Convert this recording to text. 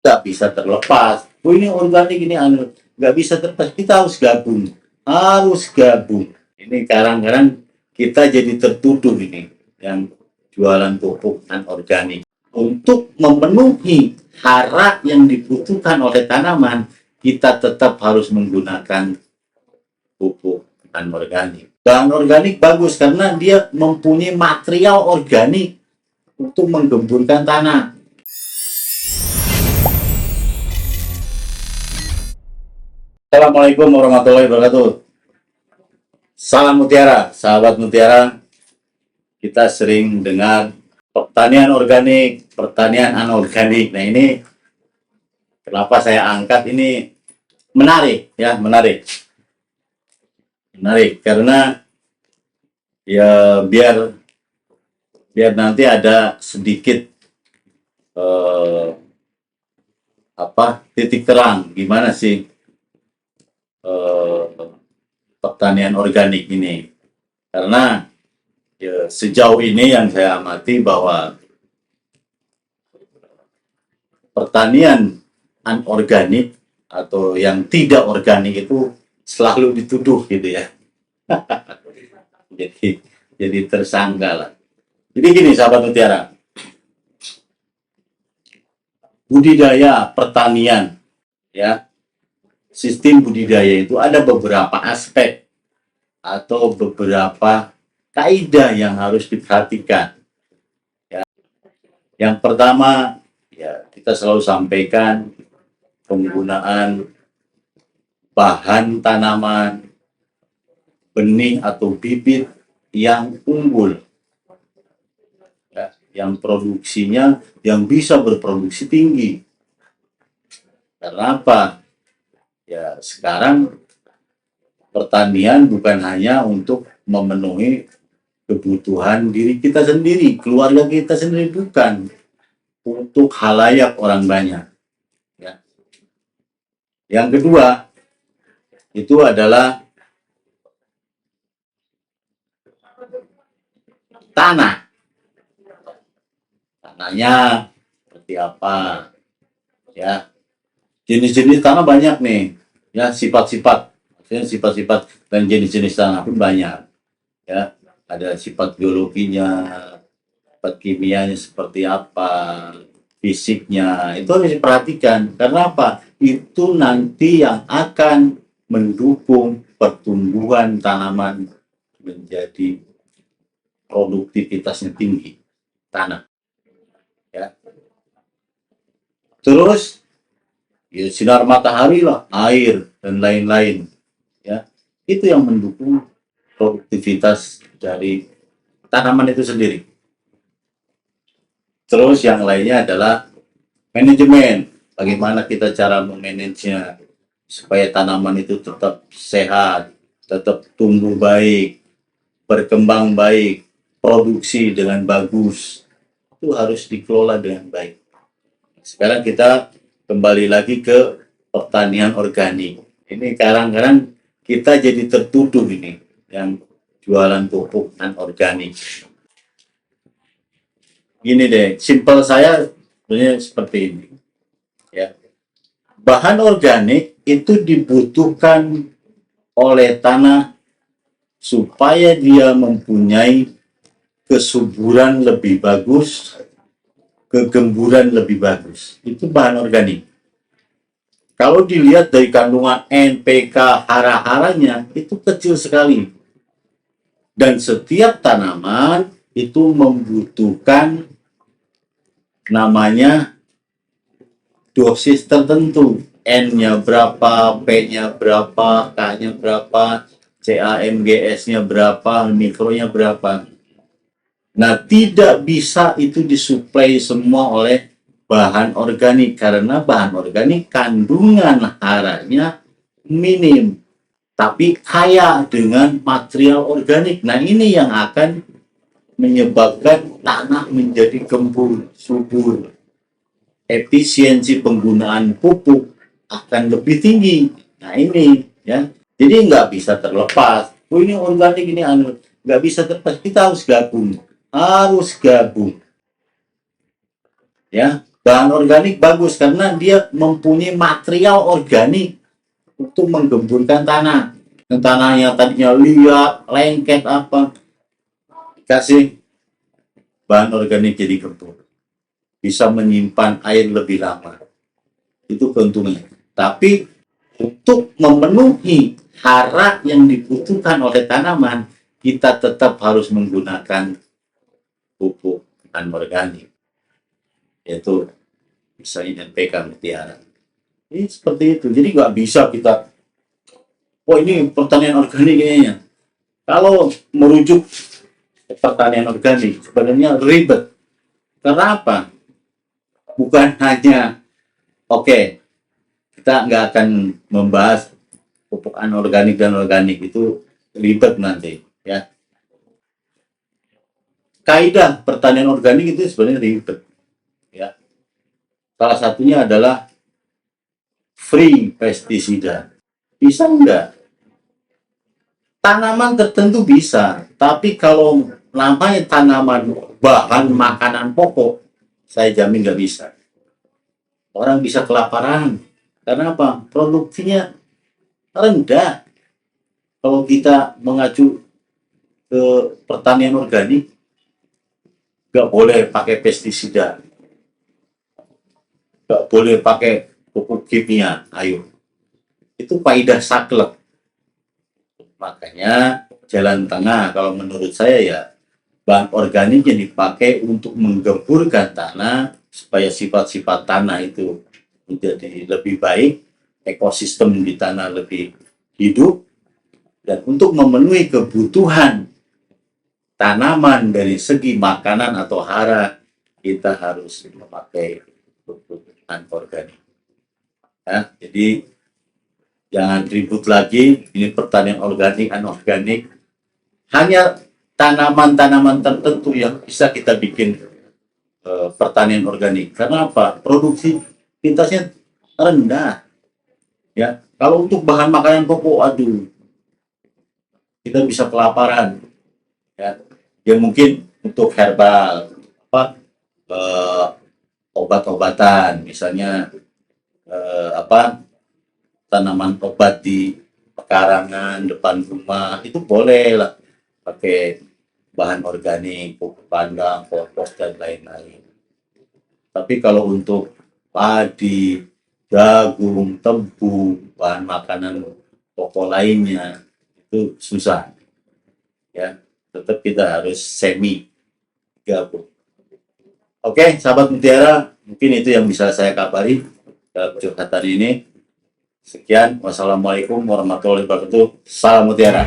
nggak bisa terlepas. Oh ini organik ini anu, nggak bisa terlepas. Kita harus gabung. Ini kadang-kadang kita jadi tertuduh ini yang jualan pupuk anorganik. Untuk memenuhi hara yang dibutuhkan oleh tanaman, kita tetap harus menggunakan pupuk anorganik. Bahan organik bagus karena dia mempunyai material organik untuk menggemburkan tanah. Assalamualaikum warahmatullahi wabarakatuh. Salam Mutiara, sahabat Mutiara. Kita sering dengar pertanian organik, pertanian anorganik. Nah ini kenapa saya angkat ini menarik ya, menarik karena ya biar nanti ada sedikit titik terang gimana sih pertanian organik ini, karena ya, sejauh ini yang saya amati bahwa pertanian anorganik atau yang tidak organik itu selalu dituduh gitu ya. jadi tersangka lah. Jadi gini sahabat Mutiara, budidaya pertanian ya, sistem budidaya itu ada beberapa aspek atau beberapa kaidah yang harus diperhatikan. Ya. Yang pertama, ya kita selalu sampaikan penggunaan bahan tanaman, benih atau bibit yang unggul, ya, yang produksinya yang bisa berproduksi tinggi. Karena apa? Ya sekarang pertanian bukan hanya untuk memenuhi kebutuhan diri kita sendiri, keluarga kita sendiri, bukan untuk halayak orang banyak. Ya. Yang kedua itu adalah tanah. Tanahnya seperti apa? Ya, jenis-jenis tanah banyak nih. Ya, sifat-sifat dan jenis-jenis tanah pun banyak. Ya, ada sifat geologinya, sifat kimianya seperti apa, fisiknya, itu harus diperhatikan. Karena apa? Itu nanti yang akan mendukung pertumbuhan tanaman menjadi produktivitasnya tinggi, tanah. Ya. Terus ya, sinar matahari lah, air dan lain-lain. Ya, itu yang mendukung produktivitas dari tanaman itu sendiri. Terus yang lainnya adalah manajemen. Bagaimana kita cara memanagenya supaya tanaman itu tetap sehat, tetap tumbuh baik, berkembang baik, produksi dengan bagus. Itu harus dikelola dengan baik. Sekarang kita kembali lagi ke pertanian organik. Ini kadang-kadang kita jadi tertuduh ini yang jualan pupuk anorganik. Gini deh, simpel saya sebenarnya seperti ini. Ya. Bahan organik itu dibutuhkan oleh tanah supaya dia mempunyai kesuburan lebih bagus, kegemburan lebih bagus. Itu bahan organik. Kalau dilihat dari kandungan NPK hara-haranya itu kecil sekali. Dan setiap tanaman itu membutuhkan namanya dosis tertentu. N-nya berapa, P-nya berapa, K-nya berapa, CAMGS-nya berapa, mikronya berapa. Nah, tidak bisa itu disuplai semua oleh bahan organik, karena bahan organik kandungan haranya minim, tapi kaya dengan material organik. Nah, ini yang akan menyebabkan tanah menjadi gembur, subur. Efisiensi penggunaan pupuk akan lebih tinggi. Nah, ini ya. Jadi nggak bisa terlepas. Oh ini organik ini anu, nggak bisa terlepas. Kita harus gabung. Ya, Bahan organik bagus karena dia mempunyai material organik untuk menggemburkan tanah. Yang tanahnya tadinya liat, lengket apa, dikasih bahan organik jadi gembur. Bisa menyimpan air lebih lama. Itu keuntungannya. Tapi untuk memenuhi hara yang dibutuhkan oleh tanaman, kita tetap harus menggunakan pupuk anorganik, yaitu misalnya NPK Mutiara. Ini seperti itu. Jadi nggak bisa kita, oh ini pertanian organik kayaknya. Kalau merujuk ke pertanian organik, sebenarnya ribet. Karena apa? Bukan hanya, oke, kita nggak akan membahas pupuk anorganik dan organik, itu ribet nanti, ya. Kaidah pertanian organik itu sebenarnya ribet, ya. Salah satunya adalah free pestisida. Bisa enggak? Tanaman tertentu bisa, tapi kalau namanya tanaman bahan makanan pokok, saya jamin nggak bisa. Orang bisa kelaparan. Karena apa? Produksinya rendah. Kalau kita mengacu ke pertanian organik, nggak boleh pakai pestisida, nggak boleh pakai pupuk kimia. Ayo, itu faedah saklek. Makanya jalan tengah kalau menurut saya ya, bahan organik yang dipakai untuk menggemburkan tanah supaya sifat-sifat tanah itu menjadi lebih baik, ekosistem di tanah lebih hidup, dan untuk memenuhi kebutuhan tanaman dari segi makanan atau hara, kita harus memakai pupuk anorganik. Ya, jadi jangan ribut lagi, ini pertanian organik, anorganik. Hanya tanaman-tanaman tertentu yang bisa kita bikin pertanian organik. Karena apa? Produktivitasnya rendah. Ya, kalau untuk bahan makanan pokok, aduh, kita bisa kelaparan. Ya, ya mungkin untuk herbal, apa, obat-obatan, misalnya tanaman obat di pekarangan depan rumah, itu boleh lah pakai bahan organik, pupuk kandang, kompos, dan lain-lain. Tapi kalau untuk padi, jagung, tebu, bahan makanan pokok lainnya, itu susah. Ya, tetap kita harus semi gabung. Oke, sahabat Mutiara, mungkin itu yang bisa saya kabari dalam curhatan ini. Sekian, wassalamualaikum warahmatullahi wabarakatuh. Salam Mutiara.